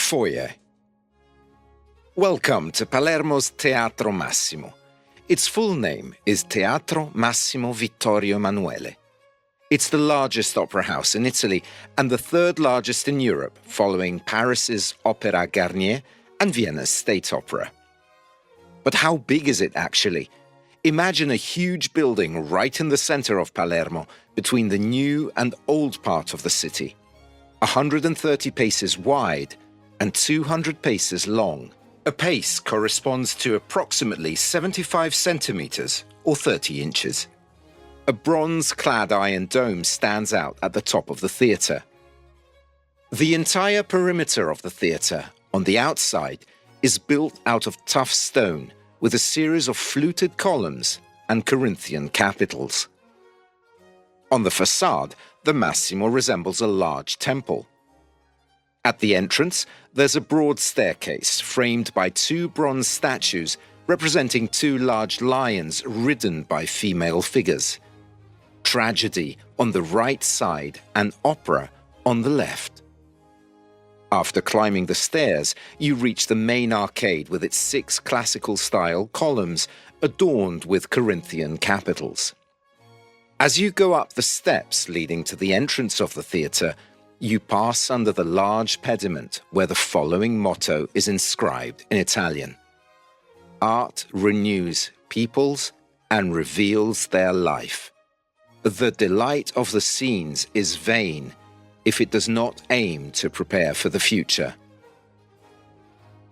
Foyer. Welcome to Palermo's Teatro Massimo. Its full name is Teatro Massimo Vittorio Emanuele. It's the largest opera house in Italy and the third largest in Europe, following Paris's Opera Garnier and Vienna's State Opera. But how big is it actually? Imagine a huge building right in the center of Palermo, between the new and old part of the city. 130 paces wide and 200 paces long. A pace corresponds to approximately 75 centimeters or 30 inches. A bronze-clad iron dome stands out at the top of the theatre. The entire perimeter of the theatre, on the outside, is built out of tough stone with a series of fluted columns and Corinthian capitals. On the facade, the Massimo resembles a large temple. At the entrance, there's a broad staircase framed by two bronze statues representing two large lions ridden by female figures. Tragedy on the right side and opera on the left. After climbing the stairs, you reach the main arcade with its 6 classical-style columns adorned with Corinthian capitals. As you go up the steps leading to the entrance of the theatre, you pass under the large pediment where the following motto is inscribed in Italian: "Art renews peoples and reveals their life. The delight of the scenes is vain if it does not aim to prepare for the future."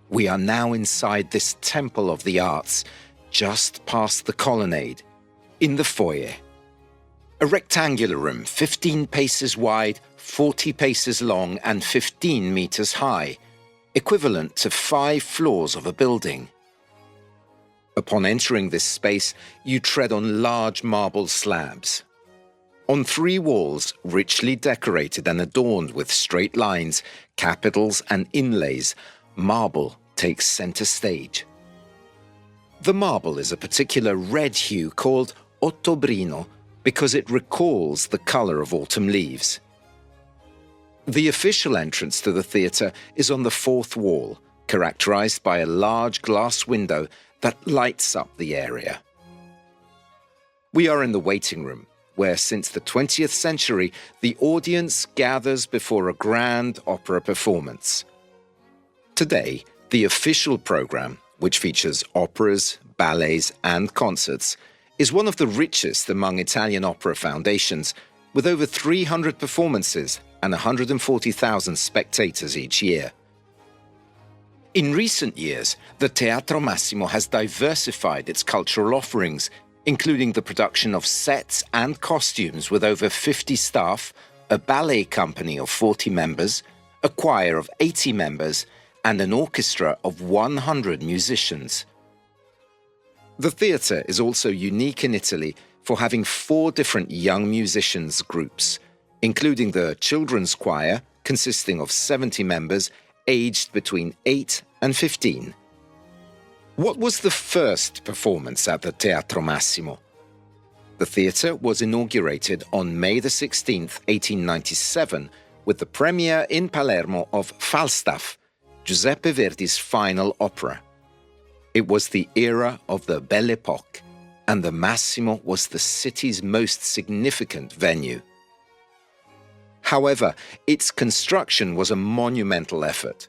We are now inside this temple of the arts, just past the colonnade, in the foyer. A rectangular room 15 paces wide, 40 paces long and 15 meters high, equivalent to 5 floors of a building. Upon entering this space, you tread on large marble slabs. On 3 walls, richly decorated and adorned with straight lines, capitals and inlays, marble takes center stage. The marble is a particular red hue called ottobrino because it recalls the color of autumn leaves. The official entrance to the theatre is on the 4th wall, characterized by a large glass window that lights up the area. We are in the waiting room, where since the 20th century, the audience gathers before a grand opera performance. Today, the official program, which features operas, ballets and concerts, is one of the richest among Italian opera foundations, with over 300 performances and 140,000 spectators each year. In recent years, the Teatro Massimo has diversified its cultural offerings, including the production of sets and costumes with over 50 staff, a ballet company of 40 members, a choir of 80 members, and an orchestra of 100 musicians. The theatre is also unique in Italy for having 4 different young musicians groups, including the children's choir, consisting of 70 members aged between 8 and 15. What was the first performance at the Teatro Massimo? The theatre was inaugurated on May 16, 1897, with the premiere in Palermo of Falstaff, Giuseppe Verdi's final opera. It was the era of the Belle Époque, and the Massimo was the city's most significant venue. However, its construction was a monumental effort.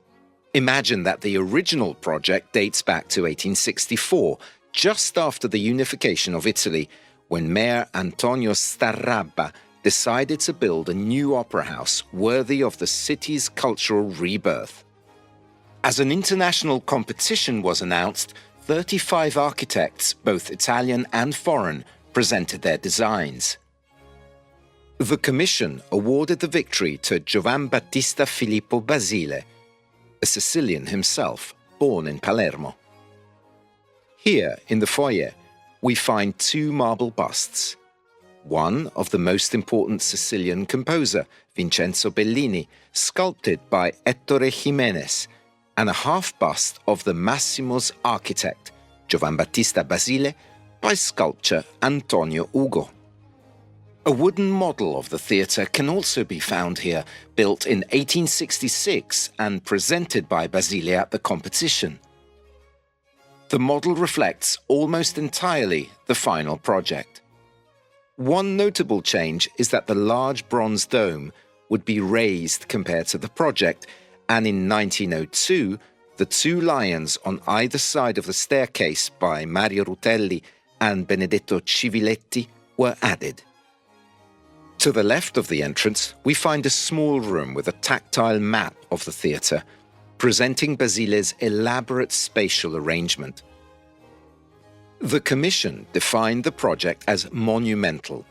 Imagine that the original project dates back to 1864, just after the unification of Italy, when Mayor Antonio Starrabba decided to build a new opera house worthy of the city's cultural rebirth. As an international competition was announced, 35 architects, both Italian and foreign, presented their designs. The commission awarded the victory to Giovan Battista Filippo Basile, a Sicilian himself, born in Palermo. Here, in the foyer, we find 2 marble busts. One of the most important Sicilian composer, Vincenzo Bellini, sculpted by Ettore Jimenez, and a half-bust of the Massimo's architect, Giovan Battista Basile, by sculptor Antonio Ugo. A wooden model of the theatre can also be found here, built in 1866 and presented by Basile at the competition. The model reflects almost entirely the final project. One notable change is that the large bronze dome would be raised compared to the project, and in 1902, the two lions on either side of the staircase by Mario Rutelli and Benedetto Civiletti were added. To the left of the entrance, we find a small room with a tactile map of the theatre, presenting Basile's elaborate spatial arrangement. The Commission defined the project as monumental,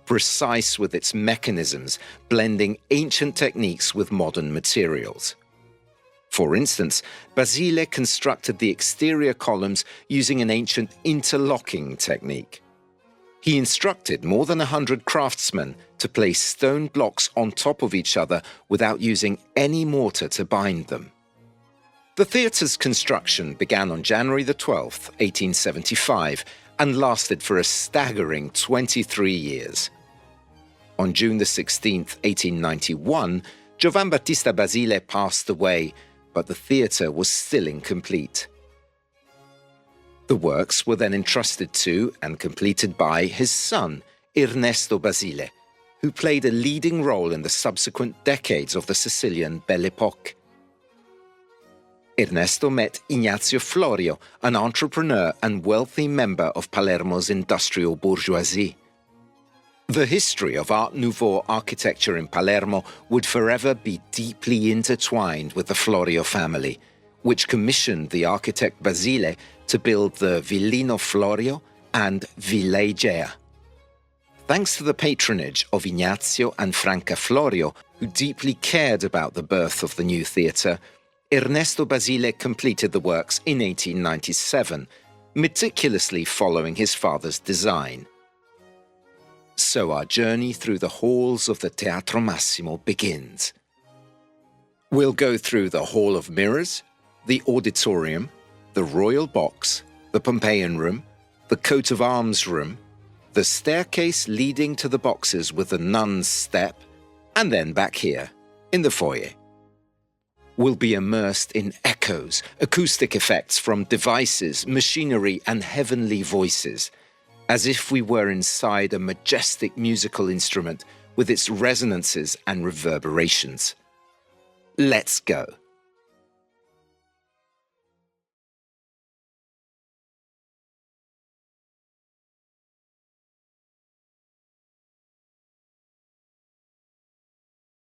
precise with its mechanisms, blending ancient techniques with modern materials. For instance, Basile constructed the exterior columns using an ancient interlocking technique. He instructed more than 100 craftsmen to place stone blocks on top of each other without using any mortar to bind them. The theatre's construction began on January 12, 1875, and lasted for a staggering 23 years. On June 16, 1891, Giovan Battista Basile passed away, but the theatre was still incomplete. The works were then entrusted to and completed by his son, Ernesto Basile, who played a leading role in the subsequent decades of the Sicilian Belle Époque. Ernesto met Ignazio Florio, an entrepreneur and wealthy member of Palermo's industrial bourgeoisie. The history of Art Nouveau architecture in Palermo would forever be deeply intertwined with the Florio family, which commissioned the architect Basile to build the Villino Florio and Villa Igea. Thanks to the patronage of Ignazio and Franca Florio, who deeply cared about the birth of the new theatre, Ernesto Basile completed the works in 1897, meticulously following his father's design. So our journey through the halls of the Teatro Massimo begins. We'll go through the Hall of Mirrors, the Auditorium, the Royal Box, the Pompeian Room, the Coat of Arms Room, the staircase leading to the boxes with the Nun's Step, and then back here, in the foyer. We'll be immersed in echoes, acoustic effects from devices, machinery, and heavenly voices, as if we were inside a majestic musical instrument with its resonances and reverberations. Let's go.